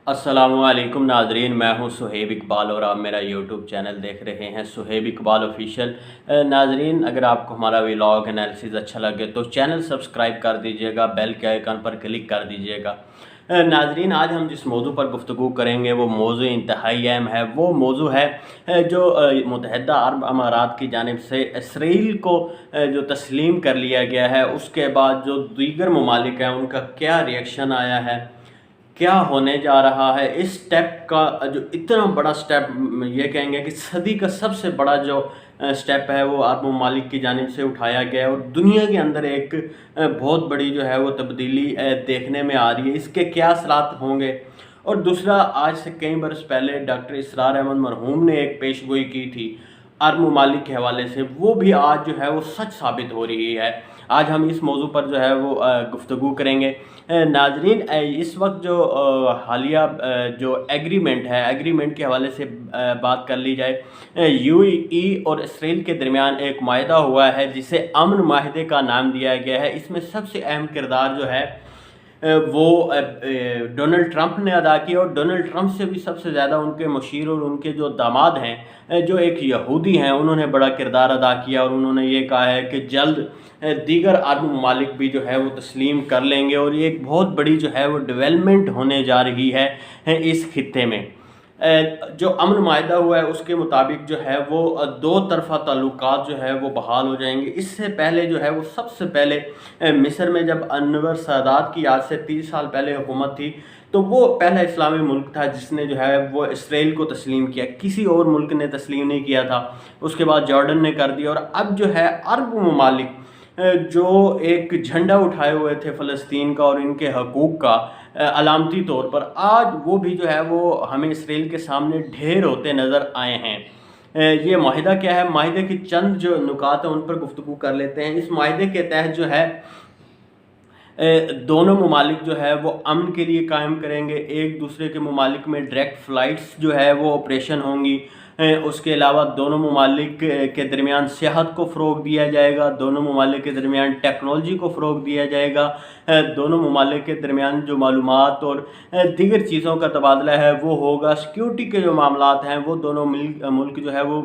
अस्सलामुअलैकुम नाजरीन, मैं हूं सुहेब इकबाल और आप मेरा यूट्यूब चैनल देख रहे हैं सुहेब इकबाल ऑफिशियल। नाजरीन, अगर आपको हमारा व्लॉग एनालिसिस अच्छा लगे तो चैनल सब्सक्राइब कर दीजिएगा, बेल के आइकन पर क्लिक कर दीजिएगा। नाजरीन, आज हम जिस मौजू पर गुफ्तगू करेंगे वो मौजू इंतहाई अहम है। वो मौजू है जो मुत्तहिदा अरब अमारात की जानिब से इसराइल को जो तस्लीम कर लिया गया है, उसके बाद जो दीगर ममालिक हैं उनका क्या रिएक्शन आया है, क्या होने जा रहा है। इस स्टेप का जो इतना बड़ा स्टेप, ये कहेंगे कि सदी का सबसे बड़ा जो स्टेप है वो अरब ममालिक की जानिब से उठाया गया है और दुनिया के अंदर एक बहुत बड़ी जो है वो तब्दीली देखने में आ रही है। इसके क्या असरात होंगे। और दूसरा, आज से कई बरस पहले डॉक्टर इसरार अहमद मरहूम ने एक पेशगोई की थी अरब ममालिक के हवाले से, वो भी आज जो है वो सच साबित हो रही है। आज हम इस मौजू पर जो है वो गुफ्तगू करेंगे। नाजरीन, इस वक्त जो हालिया जो एग्रीमेंट है, एग्रीमेंट के हवाले से बात कर ली जाए। यूएई और इसराइल के दरमियान एक माहिदा हुआ है जिसे अमन माहिदे का नाम दिया गया है। इसमें सबसे अहम किरदार जो है वो डोनाल्ड ट्रंप ने अदा किया और डोनाल्ड ट्रंप से भी सबसे ज़्यादा उनके मशीर और उनके जो दामाद हैं जो एक यहूदी हैं, उन्होंने बड़ा किरदार अदा किया और उन्होंने ये कहा है कि जल्द दीगर अरब ममालिक भी जो है वो तस्लीम कर लेंगे और ये एक बहुत बड़ी जो है वो डेवलपमेंट होने जा रही है इस खित्ते में। जो अमन माहिदा हुआ है उसके मुताबिक जो है वो दो तरफ़ा ताल्लुकात जो है वो बहाल हो जाएंगे। इससे पहले जो है वो सबसे पहले मिस्र में जब अनवर सादात की आज से 30 साल पहले हुकूमत थी, तो वो पहला इस्लामी मुल्क था जिसने जो है वो इसराइल को तस्लीम किया, किसी और मुल्क ने तस्लीम नहीं किया था। उसके बाद जॉर्डन ने कर दिया और अब जो है अरब ममालिक जो एक झंडा उठाए हुए थे फ़लस्तीन का और इनके हकूक़ का अलामती तौर पर, आज वो भी जो है वो हमें इसराइल के सामने ढेर होते नज़र आए हैं। ये माहिदा क्या है, माहिदे की चंद जो नुकात हैं उन पर गुफ्तगू कर लेते हैं। इस माहिदे के तहत जो है दोनों ममालिक जो है वो अमन के लिए कायम करेंगे। एक दूसरे के ममालिक में डायरेक्ट फ़्लाइट्स जो है वो ऑपरेशन होंगी। उसके अलावा दोनों ममालिक के दरमियान सियाहत को फ़रोग़ दिया जाएगा, दोनों ममालिक के दरमियान टेक्नोलॉजी को फ़रोग़ दिया जाएगा, दोनों ममालिक के दरमियान जो मालूमात और दीगर चीज़ों का तबादला है वो होगा। सिक्योरिटी के जो मामलात हैं वो दोनों मुल्क जो है वो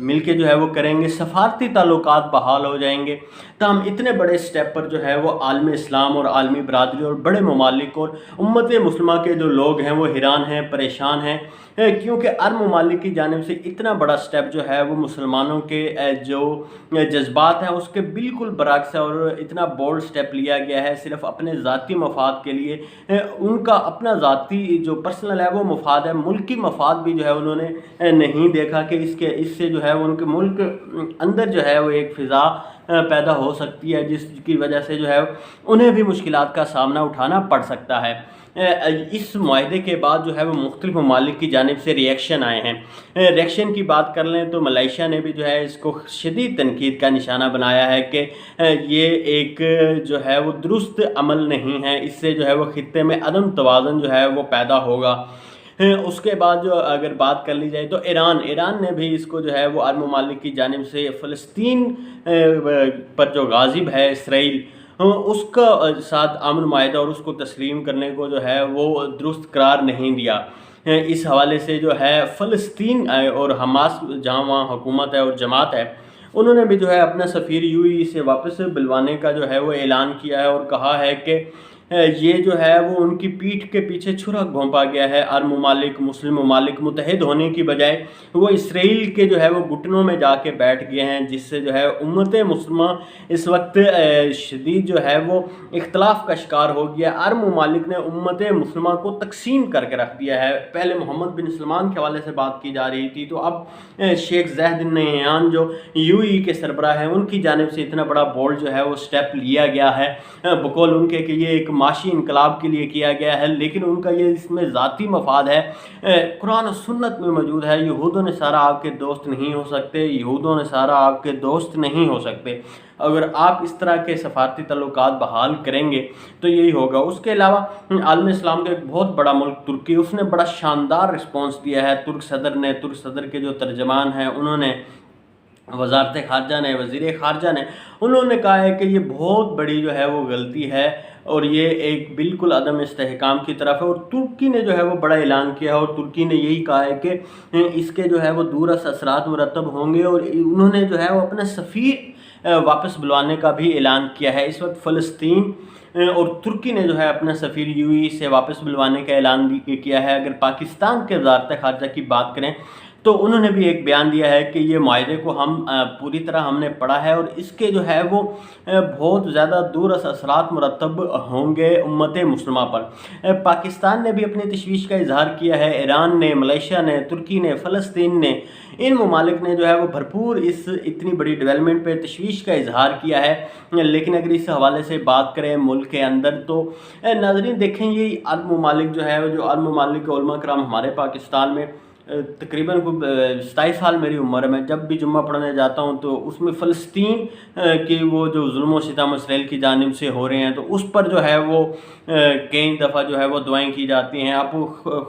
मिल के जो है वो करेंगे। सफारती ताल्लुकात बहाल हो जाएंगे। तो हम इतने बड़े स्टेप पर जो है वो आलम इस्लाम और आलमी बरादरी और बड़े ममालिक और उम्मत मुस्लिमा के जो लोग हैं वो हैरान हैं, परेशान हैं, क्योंकि अरब ममालिक की जानिब से इतना बड़ा स्टेप जो है वो मुसलमानों के जो जज्बात हैं उसके बिल्कुल बरक्स है और इतना बोल्ड स्टेप लिया गया है सिर्फ अपने ज़ाती मफाद के लिए। उनका अपना ज़ाती जो पर्सनल है वो मफाद है, मुल्की मफाद भी जो है उन्होंने नहीं देखा कि इससे जो है उनके मुल्क अंदर जो है वो एक फ़िज़ा पैदा हो सकती है जिसकी वजह से जो है उन्हें भी मुश्किलात का सामना उठाना पड़ सकता है। इस माहिदे के बाद जो है वो मुख्तलिफ ममालिक की जानिब से रिएक्शन आए हैं। रिएक्शन की बात कर लें तो मलेशिया ने भी जो है इसको शदीद तनकीद का निशाना बनाया है कि ये एक जो है वो दुरुस्त अमल नहीं है, इससे जो है वो खित्ते में अदम तवाज़ुन जो है वो पैदा होगा। उसके बाद जो अगर बात कर ली जाए तो ईरान ने भी इसको जो है वो अरब ममालिक की जानिब से फ़लस्तीन पर जो गाज़िब है इसराइल, उसका साथ अमन माहिदा और उसको तस्लीम करने को जो है वो दुरुस्त करार नहीं दिया। इस हवाले से जो है फ़लस्तीन और हमास जहाँ वहाँ हुकूमत है और जमात है, उन्होंने भी जो है अपना सफ़ीर यूएई से वापस बुलवाने का जो है वो ऐलान किया है और कहा है कि ये जो है वो उनकी पीठ के पीछे छुरा घोंपा गया है। अरब ममालिक, मुस्लिम ममालिक मुत्तहिद होने की बजाय वो इसराइल के जो है वो घुटनों में जाके बैठ गए हैं, जिससे जो है उम्मत मुस्लिमा इस वक्त शदीद जो है वो इख्तलाफ का शिकार हो गया। अरब ममालिक ने उम्मत मुस्लिमा को तकसीम करके रख दिया है। पहले मोहम्मद बिन सलमान के हवाले से बात की जा रही थी, तो अब शेख ज़ायद बिन नहयान जो यूएई के सरबराह हैं उनकी जानिब से इतना बड़ा बोल्ड जो है वो स्टेप लिया गया है। बकौल उनके कि ये एक माशी इनकलाब के लिए किया गया है, लेकिन उनका ये इसमें ज़ाती मफाद है। कुरान और सुन्नत में मौजूद है, यहूद व नसारा आपके दोस्त नहीं हो सकते, यहूद व नसारा आपके दोस्त नहीं हो सकते। अगर आप इस तरह के सफारती ताल्लुकात बहाल करेंगे तो यही होगा। उसके अलावा आलम इस्लाम का एक बहुत बड़ा मुल्क तुर्की, उसने बड़ा शानदार रिस्पॉन्स दिया है। तुर्क सदर के जो तर्जमान हैं उन्होंने, वज़ारत ख़ारजा ने, वज़ीर ख़ारजा ने, उन्होंने कहा है कि ये बहुत बड़ी जो है वो गलती है اور یہ ایک بالکل عدم استحکام کی طرف ہے۔ اور ترکی نے جو ہے وہ بڑا اعلان کیا ہے، اور ترکی نے یہی کہا ہے کہ اس کے جو ہے وہ دور اثرات مرتب ہوں گے، اور انہوں نے جو ہے وہ اپنا سفیر واپس بلوانے کا بھی اعلان کیا ہے۔ اس وقت فلسطین اور ترکی نے جو ہے اپنا سفیر UAE سے واپس بلوانے کا اعلان کیا ہے۔ اگر پاکستان کے وزارت خارجہ کی بات کریں تو انہوں نے بھی ایک بیان دیا ہے کہ یہ معاہدے کو پوری طرح ہم نے پڑھا ہے، اور اس کے جو ہے وہ بہت زیادہ دور اثرات مرتب ہوں گے امت مسلمہ پر۔ پاکستان نے بھی اپنی تشویش کا اظہار کیا ہے، ایران نے، ملیشیا نے، ترکی نے، فلسطین نے، ان ممالک نے جو ہے وہ بھرپور اس اتنی بڑی ڈیولپمنٹ پہ تشویش کا اظہار کیا ہے۔ لیکن اگر اس حوالے سے بات کریں ملک کے اندر تو ناظرین دیکھیں، یہ عرب ممالک جو ہے، جو عرب ممالک کے علماء کرام ہمارے پاکستان میں تقریباً 27 سال میری عمر ہے، میں جب بھی جمعہ پڑھنے جاتا ہوں تو اس میں فلسطین کی وہ جو ظلم و ستم اسرائیل کی جانب سے ہو رہے ہیں تو اس پر جو ہے وہ کئی دفعہ جو ہے وہ دعائیں کی جاتی ہیں۔ آپ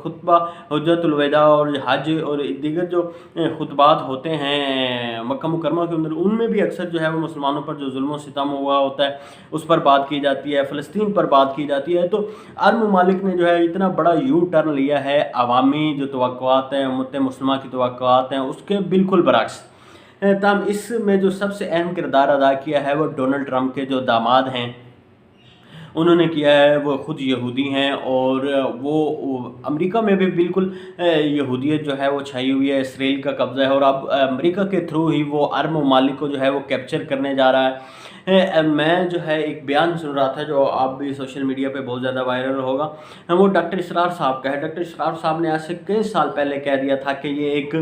خطبہ حجۃ الوداع اور حج اور دیگر جو خطبات ہوتے ہیں مکہ مکرمہ کے اندر، ان میں بھی اکثر جو ہے وہ مسلمانوں پر جو ظلم و ستم ہوا ہوتا ہے اس پر بات کی جاتی ہے، فلسطین پر بات کی جاتی ہے۔ تو عرب ممالک نے جو ہے اتنا بڑا یو ٹرن لیا ہے، عوامی جو توقعات ہیں، امت مسلمہ کی توقعات ہیں، اس کے بالکل برعکس۔ تاہم اس میں جو سب سے اہم کردار ادا کیا ہے وہ ڈونلڈ ٹرمپ کے جو داماد ہیں انہوں نے کیا ہے۔ وہ خود یہودی ہیں، اور وہ امریکہ میں بھی بالکل یہودیت جو ہے وہ چھائی ہوئی ہے، اسرائیل کا قبضہ ہے، اور اب امریکہ کے تھرو ہی وہ عرب ممالک کو جو ہے وہ کیپچر کرنے جا رہا ہے۔ میں جو ہے ایک بیان سن رہا تھا جو آپ بھی سوشل میڈیا پہ بہت زیادہ وائرل ہوگا، وہ ڈاکٹر اسرار صاحب کا ہے۔ ڈاکٹر اسرار صاحب نے آج سے کئی سال پہلے کہہ دیا تھا کہ یہ ایک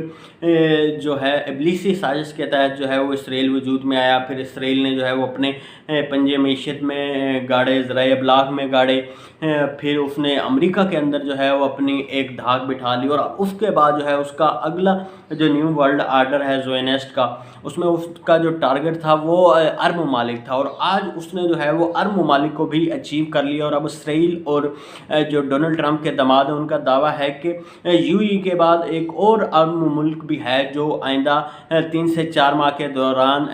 جو ہے ابلیسی سازش کے تحت جو ہے وہ اسرائیل وجود میں آیا، پھر اسرائیل نے جو ہے وہ اپنے پنجے معیشت میں گاڑے، ذرائع ابلاغ میں گاڑے، پھر اس نے امریکہ کے اندر جو ہے وہ اپنی ایک دھاک بٹھا لی، اور اس کے بعد جو ہے اس کا اگلا جو نیو ورلڈ آرڈر ہے زیونسٹ کا، اس میں اس کا جو ٹارگٹ تھا وہ عرب ممالک تھا، اور آج اس نے جو ہے وہ عرب ممالک کو بھی اچیو کر لیا۔ اور اب اسرائیل اور جو ڈونلڈ ٹرمپ کے داماد ہیں ان کا دعویٰ ہے کہ UAE کے بعد ایک اور عرب ملک بھی ہے جو آئندہ 3 سے 4 ماہ کے دوران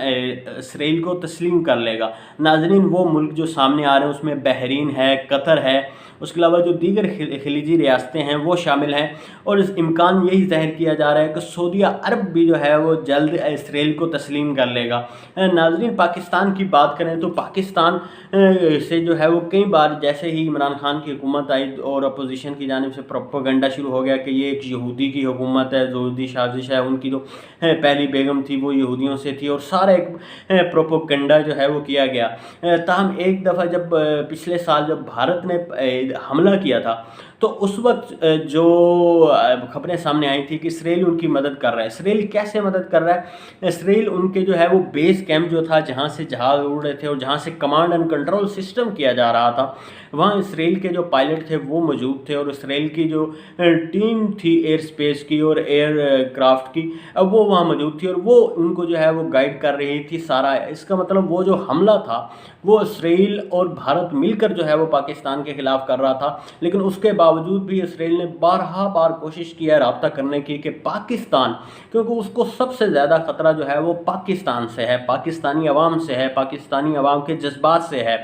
اسرائیل کو تسلیم کر لے گا۔ ناظرین وہ ملک جو سامنے آ رہے ہیں اس میں بحرین ہے، قطر ہے، اس کے علاوہ جو دیگر خلیجی ریاستیں ہیں وہ شامل ہیں، اور اس امکان یہی ظاہر کیا جا رہا ہے کہ سعودیہ عرب بھی جو ہے وہ جلد اسرائیل کو تسلیم کر لے گا۔ ناظرین پاکستان کی بات کریں تو پاکستان سے جو ہے وہ کئی بار جیسے ہی عمران خان کی حکومت آئی اور اپوزیشن کی جانب سے پروپیگنڈا شروع ہو گیا کہ یہ ایک یہودی کی حکومت ہے، یہودی سازش ہے، ان کی جو پہلی بیگم تھی وہ یہودیوں سے تھی، اور سارا ایک پروپیگنڈا جو ہے وہ کیا گیا۔ تاہم ایک دفعہ جب پچھلے سال جب بھارت نے حملہ کیا تھا تو اس وقت جو خبریں سامنے آئی تھی کہ اسرائیل ان کی مدد کر رہا ہے۔ اسرائیل کیسے مدد کر رہا ہے؟ اسرائیل ان کے جو ہے وہ بیس کیمپ جو تھا جہاں سے جہاز اڑ رہے تھے اور جہاں سے کمانڈ اینڈ کنٹرول سسٹم کیا جا رہا تھا، وہاں اسرائیل کے جو پائلٹ تھے وہ موجود تھے، اور اسرائیل کی جو ٹیم تھی ایئر سپیس کی اور ایئر کرافٹ کی وہ وہاں موجود تھی، اور وہ ان کو جو ہے وہ گائیڈ کر رہی تھی سارا۔ اس کا مطلب وہ جو حملہ تھا وہ اسرائیل اور بھارت مل کر جو ہے وہ پاکستان کے خلاف کر رہا تھا، لیکن اس کے باوجود بھی اسرائیل نے بار کوشش کی ہے رابطہ کرنے کی کہ پاکستان، کیونکہ اس کو سب سے زیادہ خطرہ جو ہے وہ پاکستان سے ہے، پاکستانی عوام سے ہے، پاکستانی عوام کے جذبات سے ہے۔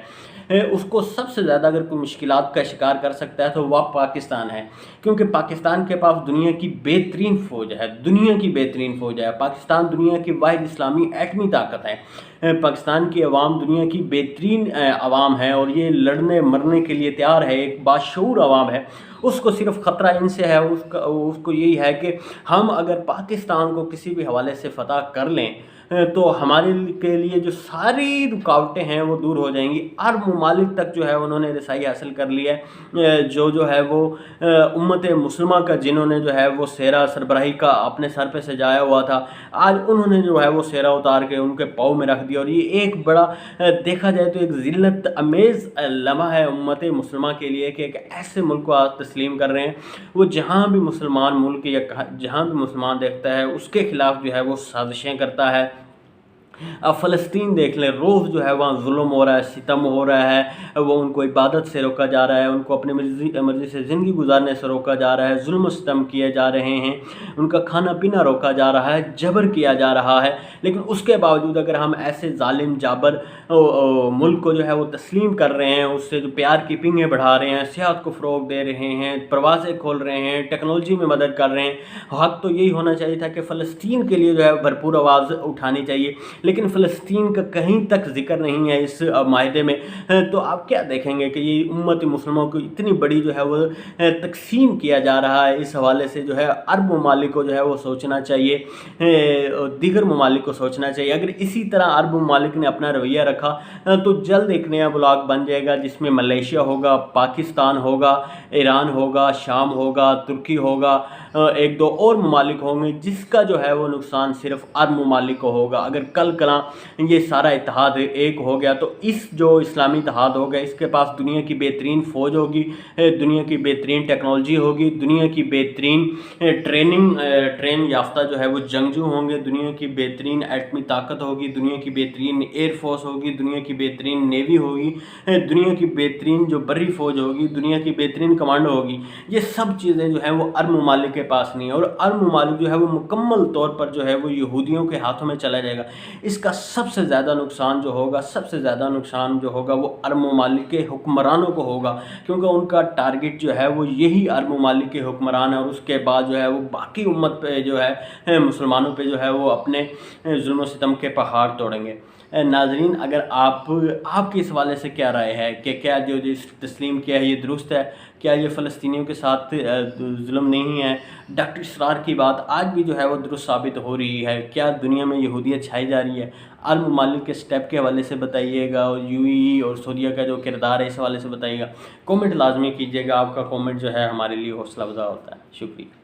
اس کو سب سے زیادہ اگر کوئی مشکلات کا شکار کر سکتا ہے تو وہ پاکستان ہے، کیونکہ پاکستان کے پاس دنیا کی بہترین فوج ہے، دنیا کی بہترین فوج ہے۔ پاکستان دنیا کی واحد اسلامی ایٹمی طاقت ہے۔ پاکستان کی عوام دنیا کی بہترین عوام ہے، اور یہ لڑنے مرنے کے لیے تیار ہے، ایک باشعور عوام ہے۔ اس کو صرف خطرہ ان سے ہے، اس کو یہی ہے کہ ہم اگر پاکستان کو کسی بھی حوالے سے فتح کر لیں تو ہمارے کے لیے جو ساری رکاوٹیں ہیں وہ دور ہو جائیں گی۔ عرب ممالک تک جو ہے انہوں نے رسائی حاصل کر لی ہے، جو ہے وہ امت مسلمہ کا جنہوں نے جو ہے وہ سہرا سربراہی کا اپنے سر پہ سجایا ہوا تھا، آج انہوں نے جو ہے وہ سہرا اتار کے ان کے پاؤں میں رکھ دیا، اور یہ ایک بڑا دیکھا جائے تو ایک ذلت امیز لمحہ ہے امت مسلمہ کے لیے کہ ایک ایسے ملک کو آج تسلیم کر رہے ہیں۔ وہ جہاں بھی مسلمان ملک یا جہاں بھی مسلمان دیکھتا ہے اس کے خلاف جو ہے وہ سازشیں کرتا ہے، अब फ़लस्तीन देख लें, रोज़ जो है वहाँ ज़ुल्म हो रहा है, सितम हो रहा है, वो उनको इबादत से रोका जा रहा है, उनको अपनी मर्ज़ी से ज़िंदगी गुजारने से रोका जा रहा है, ज़ुल्म सितम किए जा रहे हैं, उनका खाना पीना रोका जा रहा है, जबर किया जा रहा है। लेकिन उसके बावजूद अगर हम ऐसे ज़ालिम जाबर मुल्क को जो है वो तस्लीम कर रहे हैं, उससे जो प्यार की पिंगें बढ़ा रहे हैं, सियाहत को फ़रोग़ दे रहे हैं, प्रवासें खोल रहे हैं, टेक्नोलॉजी में मदद कर रहे हैं, हक़ तो यही होना चाहिए था कि फ़लस्तीन के लिए जो है भरपूर आवाज़ उठानी चाहिए। लेकिन फ़लस्तीन का कहीं तक ज़िक्र नहीं है इस माहदे में। तो आप क्या देखेंगे कि ये उम्मत मुस्लिमों को इतनी बड़ी जो है वो तक़सीम किया जा रहा है। इस हवाले से जो है अरब ममालिक को जो है वो सोचना चाहिए, दीगर ममालिक को सोचना चाहिए। अगर इसी तरह अरब ममालिक ने अपना रवैया रखा तो जल्द एक नया ब्लॉक बन जाएगा, जिसमें मलेशिया होगा, पाकिस्तान होगा, ईरान होगा, शाम होगा, तुर्की होगा, एक दो और ममालिक होंगे, जिसका जो है वो नुकसान सिर्फ अरब ममालिक को होगा। अगर कल कला ये सारा इत्तेहाद एक हो गया तो इस जो इस्लामी इत्तेहाद होगा, इसके पास दुनिया की बेहतरीन फ़ौज होगी, दुनिया की बेहतरीन टेक्नोलॉजी होगी, दुनिया की बेहतरीन ट्रेन याफ्ता जो है वो जंगजू होंगे, दुनिया की बेहतरीन एटमी ताकत होगी, दुनिया की बेहतरीन एयर फोर्स होगी, दुनिया की बेहतरीन नेवी होगी, दुनिया की बेहतरीन जो बर्री फ़ौज होगी, दुनिया की बेहतरीन कमांडो होगी। ये सब चीज़ें जो हैं वो अरब ममालिक के पास नहीं है, और अरब ममालिक जो है वो मुकम्मल तौर पर जो है वो यहूदियों के हाथों में चला जाएगा। इसका सबसे ज़्यादा नुकसान जो होगा, सबसे ज़्यादा नुकसान जो होगा वो अरब ममालिक के हुक्मरानों को होगा, क्योंकि उनका टारगेट जो है वो यही अरब ममालिक के हुक्मरान है, और उसके बाद जो है वो बाकी उम्मत पे जो है मुसलमानों पे जो है वो अपने जुल्म सितम के पहाड़ तोड़ेंगे। नाज़रीन, अगर आपकी इस हवाले से क्या राय है कि क्या जो तस्लीम किया है ये दुरुस्त है? क्या ये फ़लस्तीनियों के साथ जुल्म नहीं है? डॉक्टर इसरार की बात आज भी जो है वो दुरुस्त साबित हो रही है। क्या दुनिया में यहूदियत छाई जा रही है? अरब ममालिक के स्टेप के हवाले से बताइएगा, और यूएई और सऊदीया का जो किरदार है इस हवाले से बताइएगा। कमेंट लाजमी कीजिएगा, आपका कमेंट जो है हमारे लिए हौसला अफ़ज़ा होता है। शुक्रिया।